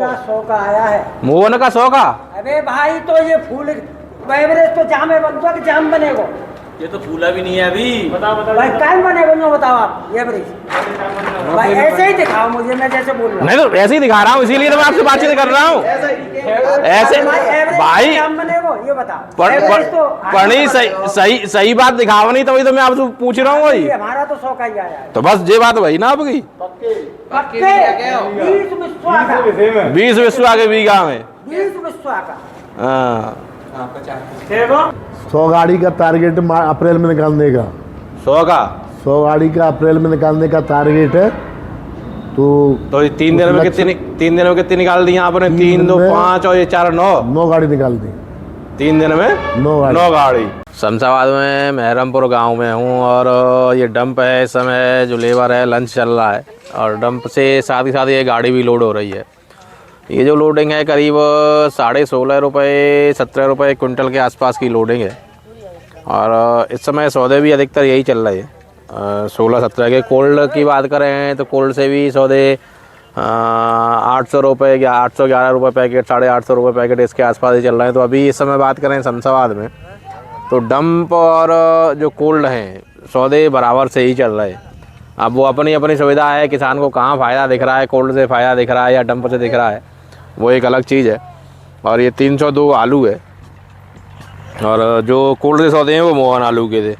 का 100 का आया है। मोहन का 100 का? अबे भाई तो ये फूल एवरेज तो जाम है बनता कि जाम बनेगा? ये तो फूला भी नहीं है अभी। बता भाई क्या बनेगा ना बताओ आप एवरेज। भाई ऐसे ही दिखाओ मुझे, मैं जैसे बोल रहा हूँ। नहीं तो ऐसे ही दिखा रहा हूँ, इसीलिए तो मैं आपसे बातचीत कर रहा हूँ। ऐसे भाई जाम बनेगा ये बताओ। पढ़ी सही बात दिखाओ नहीं तो वही तो मैं आपसे पूछ रहा हूँ। वही हमारा तो 100 का ही आया है। तो बस ये बात वही ना आपकी। 20 विश्वा के बीघा में 20 विश्वा का। हाँ 100 गाड़ी का टारगेट अप्रैल में निकालने का। 100 का 100 गाड़ी का अप्रैल में निकालने का टारगेट है। तो 3 दिन में कितनी निकाल दी आपने? 3 2 5 और ये 4 9 गाड़ी निकाल दी 3 दिन में। 9 गाड़ी। शमशाबाद में महरमपुर गांव में हूं और ये डंप है। इस समय जो लेबर है लंच चल रहा है और डंप से साथ ही साथ ये गाड़ी भी लोड हो रही है। ये जो लोडिंग है करीब 16.5 रुपये 17 रुपये क्विंटल के आसपास की लोडिंग है। और इस समय सौदे भी अधिकतर यही चल रहे हैं 16-17 के। कोल्ड की बात करें तो कोल्ड से भी सौदे 800 रुपये या 811 रुपये पैकेट, 850 रुपये पैकेट इसके आसपास ही चल रहे हैं। तो अभी इस समय बात करें शमशाबाद में तो डंप और जो कोल्ड हैं सौदे बराबर से ही चल रहे हैं। अब वो अपनी अपनी सुविधा है, किसान को कहाँ फ़ायदा दिख रहा है, कोल्ड से फ़ायदा दिख रहा है या डंप से दिख रहा है, वो एक अलग चीज़ है। और ये 302 आलू है और जो कोल्ड से सौदे हैं वो मोहन आलू के थे।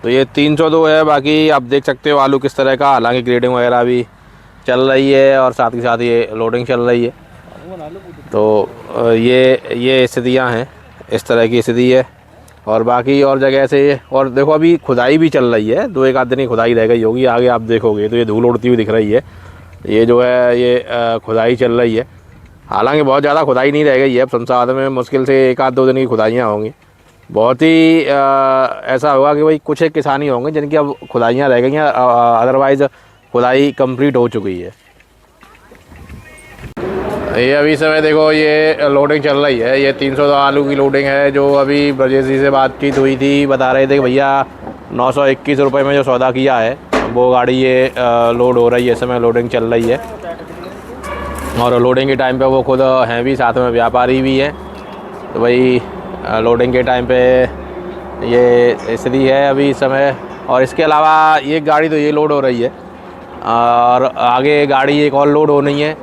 तो ये 302 है। बाकी आप देख सकते हो आलू किस तरह का, हालांकि ग्रेडिंग वगैरह भी चल रही है और साथ ही साथ ये लोडिंग चल रही है। तो ये स्थितियाँ हैं, इस तरह की स्थिति है। और बाकी और जगह से और देखो अभी खुदाई भी चल रही है, 2-1 आध दिन की खुदाई रह गई होगी, आगे आप देखोगे तो ये धूल उड़ती हुई दिख रही है। ये जो है ये खुदाई चल रही है, हालांकि बहुत ज़्यादा खुदाई नहीं रह गई है। अब शमशाबाद में मुश्किल से 1 आध 2 दिन की खुदाइयाँ होंगी। बहुत ही ऐसा होगा कि भाई कुछ एक किसान ही होंगे जिनकी अब खुदाइयाँ रह गई हैं, अदरवाइज़ खुदाई कंप्लीट हो चुकी है। ये अभी समय देखो ये लोडिंग चल रही है, ये 302 आलू की लोडिंग है। जो अभी ब्रजेश जी से बातचीत हुई थी, बता रहे थे कि भैया 921 रुपये में जो सौदा किया है वो गाड़ी ये लोड हो रही है। इस समय लोडिंग चल रही है और लोडिंग के टाइम पे वो खुद हैं भी, साथ में व्यापारी भी हैं। तो भाई लोडिंग के टाइम पे ये स्थिति है अभी इस समय। और इसके अलावा एक गाड़ी तो ये लोड हो रही है और आगे गाड़ी एक और लोड होनी है।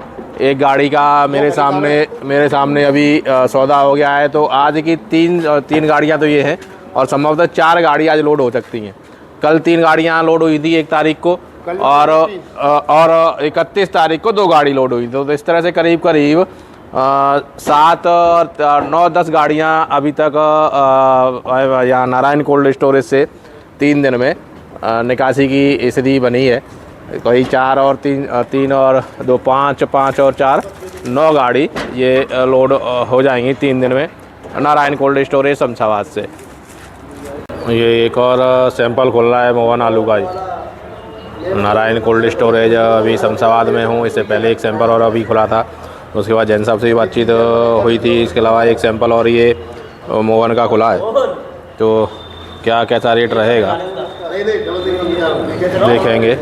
एक गाड़ी का मेरे सामने अभी सौदा हो गया है। तो आज की तीन गाड़ियां तो ये हैं और संभवतः 4 गाड़ी आज लोड हो सकती हैं। कल 3 गाड़ियां लोड हुई थी 1 तारीख को और 31 तारीख को 2 गाड़ी लोड हुई। तो इस तरह से करीब 7 9 10 गाड़ियां अभी तक यहाँ नारायण कोल्ड स्टोरेज से 3 दिन में निकासी की स्थिति बनी है। कोई 4 और 3 और 2 5 और 4 9 गाड़ी ये लोड हो जाएंगी 3 दिन में नारायण कोल्ड स्टोरेज शमशाबाद से। ये एक और सैंपल खुल रहा है मोहन आलू का ही नारायण कोल्ड स्टोरेज। अभी शमशाबाद में हूँ, इससे पहले एक सैंपल और अभी खुला था। उसके बाद जैन साहब से भी बातचीत हुई थी। इसके अलावा एक सैंपल और ये मोहन का खुला है। तो क्या कैसा रेट रहेगा देखेंगे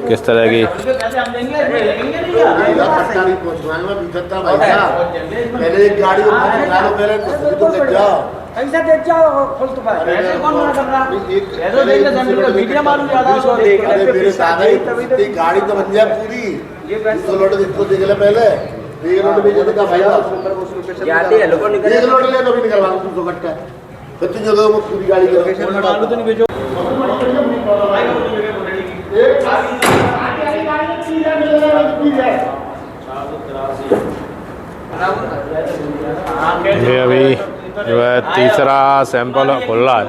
किस तरह की। पैसा दे जाओ खुल तो पैसे कौन मना कर रहा है? देख ले सेंटर मीडिया मालूम ज्यादा उसको देख ले फिर गाड़ी तो बन जाए पूरी। ये 2 लोड इसको देख ले पहले, 1 लोड भेजने का फायदा याद है लोगों निकल 1 लोड ले लो भी निकलवा दो 200 कट्टा। फिर तुम जगह में पूरी गाड़ी करो मालूम तो नहीं भेजो। ये अभी जो है तीसरा सैंपल खुल रहा है।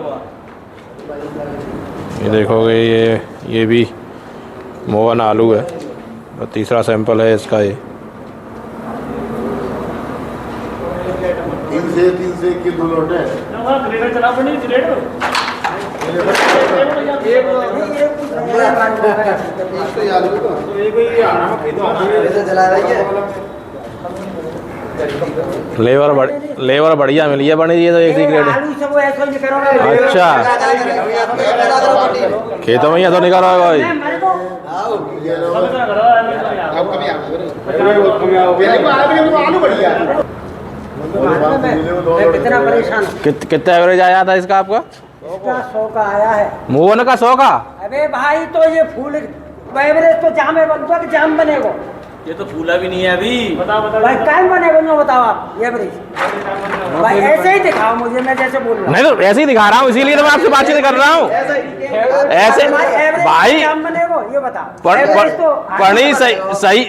ये देखोगे ये भी मोहन आलू है और तीसरा सैंपल है इसका। ये 3 से 1 किलो लोड है। ग्रेडर चला पड़ी ग्रेडर चला रही है। लेबर बढ़िया मिली है बनी जी, ये तो एक सीक्रेट है। आलू सब ऐसा ही करोगे। अच्छा खेतों में ही तो निकल रहा है भाई। मेरे को आलू बढ़िया मैं कितना परेशान हूँ। कितना एवरेज आया था इसका आपका? इसका 100 का आया है। मोहन का 100 का? अबे भाई तो ये फूल एवरेज तो जाम है, बनता कि जाम बनेगा? ये तो फूला भी नहीं है अभी। बता भाई काय बनेगा ना बताओ आप एवरेज? भाई ऐसे ही दिखाओ मुझे, मैं जैसे बोल रहा हूँ। नहीं तो ऐसे ही दिखा रहा हूँ, इसीलिए तो मैं आपसे बातचीत कर रहा हूँ। ऐसे भाई जाम बनेगा ये बताओ। पढ़ी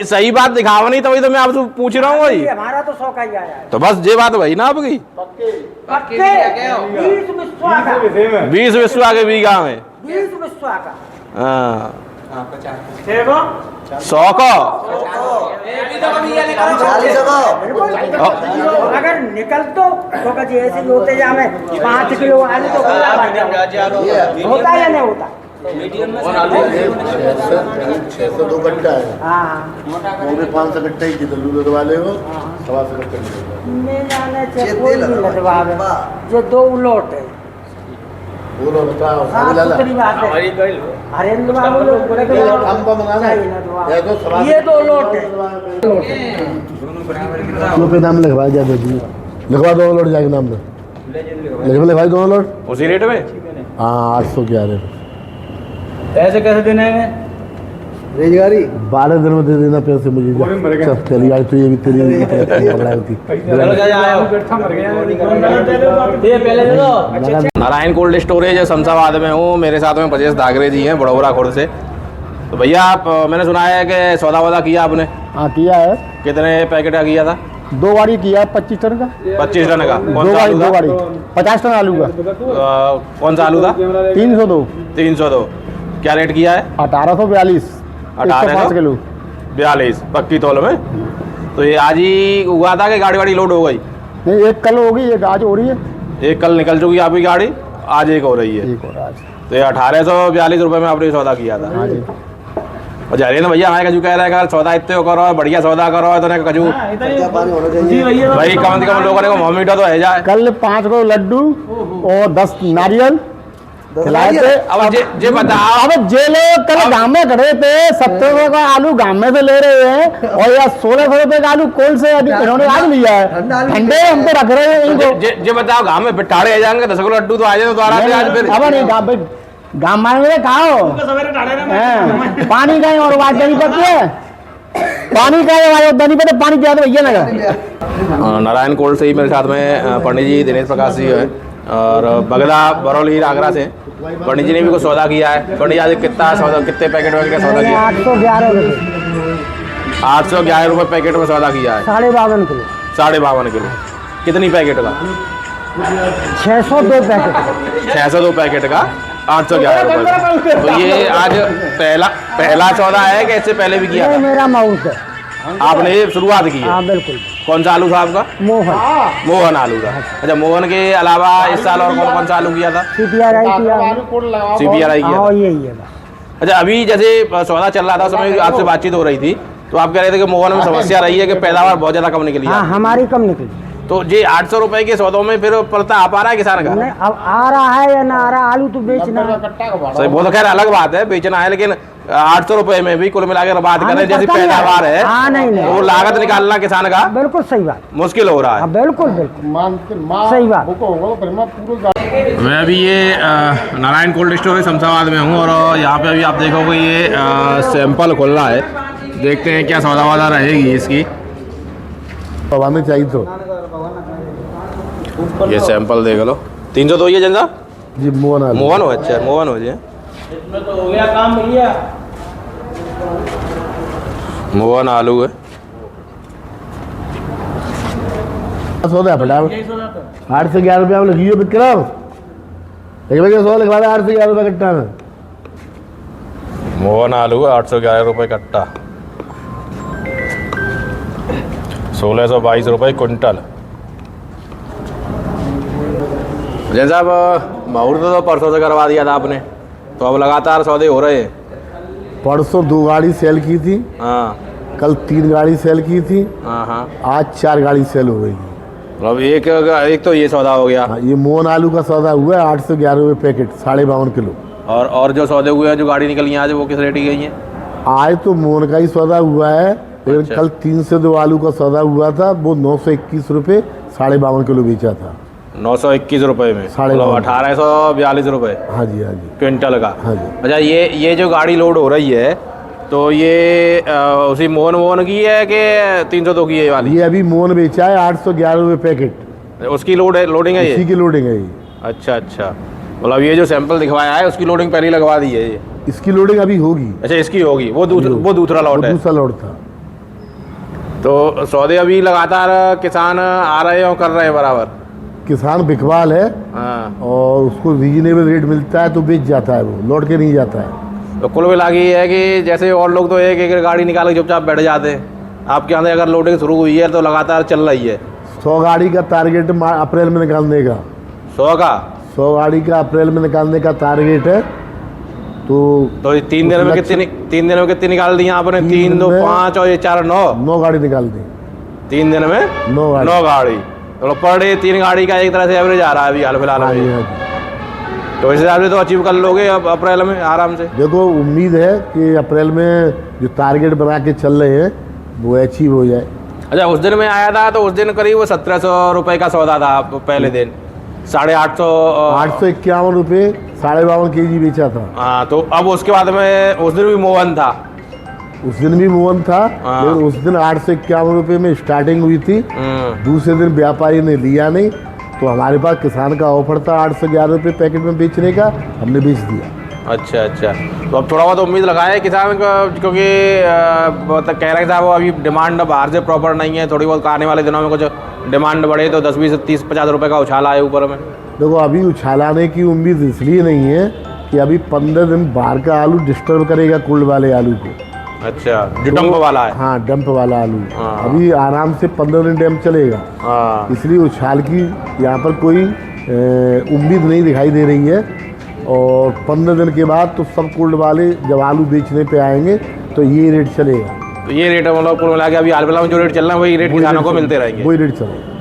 सही बात दिखावा नहीं तो वही तो मैं आपसे पूछ रहा हूँ वही। हमारा तो 100 का ही आया है। तो बस ये बात वही ना आपकी। 20 विश्वा के बीघा में 20 विश्वा का। हाँ 100 का अगर निकल तो कभी ऐसे ही होते जाए 5 किलो आलू तो होता है या नहीं होता? 602 कट्टा है। हाँ वो भी 500 कट्टा ही थी दल्लू वाले हो 125 कट्टा मैं जाने से कोई नहीं लदवावे जो 2 लोट है। बोलो बताओ हाँ लाला दूसरी बात है हरेंद्र बाबू लोग बोले कि हम को मंगाना है ये 2 लोट है। पे नाम लिखवा जाते जी, लिखवा दो लोड जाके नाम में लिखवाई दोनों लोड उसी रेट में। हाँ 800 क्या रेट। ऐसे कैसे देने हैं? रोजगारी 12 दिन में दे देना पैसे मुझे। सब चली आई तो ये भी तेरी पकड़ाई थी। नारायण कोल्ड स्टोरेज शमशाबाद में हूँ, मेरे साथ में ब्रजेश दागरे जी हैं बड़ौरा खुर्द से। तो भैया आप मैंने सुना है कि सौदा वौदा किया आपने? हाँ किया है, कितने पैकेट का किया था? 2 गाड़ी किया 25 टन का। 25 टन का? कौन दो सा आलू था? गाड़ी 50 टन आलू का। कौन सा आलू था? 302 302। क्या रेट किया है? 1842 105 किलो 42 पक्की तौल में। तो ये आज ही हुआ था कि गाड़ी वाड़ी लोड हो गई? नहीं, एक कल होगी, एक आज हो रही है। एक कल निकल चुकी आपकी गाड़ी, आज एक हो रही है। एक और आज। तो ये 1842 रुपये में आपने सौदा किया था। हाँ जी। और जहरीन भैया हमारे कजू कह रहा है कि सौदा इतने करो, बढ़िया सौदा करो, तो नहीं कजू भाई कम से कम लोगों ने को मीठा तो है जाए। कल 5 किलो लड्डू और 10 नारियल खिलाए थे। अब जे बताओ, अब जे लोग कल गाँव में खड़े थे 70 रुपए का आलू गाँव में से ले रहे हैं और या 1600 रुपए का आलू कोल से इन्होंने आज लिया है। ठंडे हम तो रख रहे हैं इनको। जे बताओ गाँव में बिठाड़े आ जाएंगे 10 किलो लड्डू तो आ जाए तो आज फिर। अब नहीं गाँव में कहा हो पानी का और बात नहीं पड़ती है, पानी का नहीं पड़ता, पानी पिया तो भैया लगा। नारायण कोल्ड से ही मेरे साथ में पंडित जी दिनेश प्रकाश जी है और बगदा बरौली आगरा से पंडित जी ने भी कुछ सौदा किया है। पंडित जी आज कितना सौदा, कितने पैकेट वगैरह सौदा किया? 811 रुपये 811 रुपये पैकेट में सौदा किया है। 52 किलो 52 किलो कितनी पैकेट का? 602 पैकेट 602 पैकेट का 811 रुपये। तो ये आज पहला सौदा है कि इससे पहले भी किया था? मेरा माउंट है। आपने ये शुरुआत की है? हाँ बिल्कुल। कौन सा आलू था आपका? मोहन आलू था। अच्छा, मोहन के अलावा इस साल और कौन कौन सा आलू किया था? CPRI किया। CPRI किया था। यही है। अच्छा, अभी जैसे सौदा चल रहा था उस समय आपसे बातचीत हो रही थी तो आप कह रहे थे कि मोहन में समस्या रही है कि पैदावार बहुत ज्यादा कम निकली है। हाँ हमारी कम निकली। तो ये 800 रुपए के सौदों में फिर पड़ता आ पा रहा है किसान का? नहीं, अब आ रहा है या ना आ रहा, आलू तो बेचना है। सही, वो तो खैर अलग बात है, बेचना है, लेकिन 800 रुपए में भी कुल मिलाकर बात करें जैसी पैदावार है तो वो लागत निकालना किसान का बिल्कुल सही बात, मुश्किल हो रहा है। बिल्कुल सही बात। मैं अभी ये नारायण कोल्ड स्टोरेज शमशाबाद में हूँ और यहाँ पे अभी आप देखोगे ये सैंपल खुल रहा है, देखते हैं क्या सौदा वादा रहेगी इसकी। पवाने चाहिए तो ये सैंपल देख लो। 302 ही है जनता जी। मोहन हो। अच्छा, मोहन हो जी। इसमें तो हो गया काम भैया। मोहन आलू है। सौदा फटाफट 8 से 11 रुपया में लिखियो बिक रहा हूँ। सौदा लिखवा दे 8 से 11 रुपये कट्टा में। मोहन आलू 811 रुपये कट्टा, 1622 रुपये क्विंटल। जैन साहब, मुहूर्त तो परसों से करवा दिया था आपने, तो अब लगातार सौदे हो रहे हैं। परसों 2 गाड़ी सेल की थी, हाँ, कल 3 गाड़ी सेल की थी, हाँ, आज 4 गाड़ी सेल हो गई। मतलब एक तो ये सौदा हो गया। हाँ, ये मोहन आलू का सौदा हुआ है 811 रुपये पैकेट, 52.5 किलो। और जो सौदे हुए हैं, जो गाड़ी निकली है आज, वो किस रेट की गई हैं? आज तो मोहन का ही सौदा हुआ है, लेकिन अच्छा। कल 302 आलू का सौदा हुआ था, वो 921 रुपये 52.5 किलो बेचा था। 921 रुपये में, साढ़े मतलब बावन। 1842 रुपये हाँ जी, हाँ जी, क्विंटल का। हाँ जी। अच्छा, ये जो गाड़ी लोड हो रही है, तो ये उसी मोहन की है कि 302 की है ये वाली? ये अभी मोहन बेचा है 811 रुपये पैकेट, उसकी लोडिंग है इसी ये? की लोडिंग है ये। अच्छा अच्छा, मतलब ये जो सैंपल दिखवाया है उसकी लोडिंग पहले ही लगवा दी है ये? इसकी लोडिंग अभी होगी। अच्छा, इसकी होगी, वो दूसरा लॉट है। दूसरा लॉट था। तो सौदे अभी लगातार किसान आ रहे हैं और कर रहे हैं बराबर? किसान बिकवाल है हाँ, और उसको रीजनेबल रेट मिलता है तो बेच जाता है, वो लौट के नहीं जाता है। तो कुल मिला के ये है कि जैसे और लोग तो एक एक गाड़ी निकाल के चुपचाप बैठ जाते हैं, आपके यहाँ से अगर लोडिंग शुरू हुई है तो लगातार चल रही है। 100 गाड़ी का टारगेट अप्रैल में निकालने का। 100 का? 100 गाड़ी का अप्रैल में निकालने का टारगेट है। तो ये 3 दिन में कितनी निकाल दी आपने? 3, 2, 5 और ये 4, 9 गाड़ी निकाल दी 3 दिन में 9 गाड़ी। 9 गाड़ी, तो पर डे 3 गाड़ी का एक तरह से एवरेज आ रहा है अभी हाल फिलहाल हाँ जी, में। हाँ जी। तो इस हिसाब से तो अचीव कर लोगे अब अप्रैल में आराम से? देखो, उम्मीद है कि अप्रैल में जो टारगेट बना के चल रहे हैं वो अचीव हो जाए। अच्छा, उस दिन में आया था तो उस दिन करीब 1700 रुपये का सौदा था पहले दिन, 850 851 रुपये 52.5 kg बेचा था। हाँ, तो अब उसके बाद में उस दिन भी मोहन था? उस दिन भी मोहन था, हाँ। लेकिन उस दिन 851 रुपये में स्टार्टिंग हुई थी। दूसरे दिन व्यापारी ने लिया नहीं, तो हमारे पास किसान का ऑफर था 811 रुपये पैकेट में बेचने का, हमने बेच दिया। अच्छा अच्छा, तो अब थोड़ा बहुत उम्मीद लगाए किसान का, क्योंकि कह रहे साहब अभी डिमांड बाहर से प्रॉपर नहीं है, थोड़ी बहुत आने वाले दिनों में कुछ डिमांड बढ़े तो 10, 20, 30, 50 रुपये का उछाला है ऊपर में। देखो, अभी उछालाने की उम्मीद इसलिए नहीं है कि अभी 15 दिन बाहर का आलू डिस्टर्ब करेगा कोल्ड वाले आलू को। अच्छा, जो डंप वाला है? हाँ, डंप वाला आलू। हाँ। अभी आराम से 15 दिन डैम चलेगा, हाँ, इसलिए उछाल की यहाँ पर कोई उम्मीद नहीं दिखाई दे रही है। और 15 दिन के बाद तो सब कोल्ड वाले जब आलू बेचने पे आएंगे तो ये रेट चलेगा। तो ये रेट मतलब कुल मिला के अभी हाल फिलहाल में जो रेट चल रहा है वही रेट किसानों को मिलते रहेंगे? वही रेट चलेगा।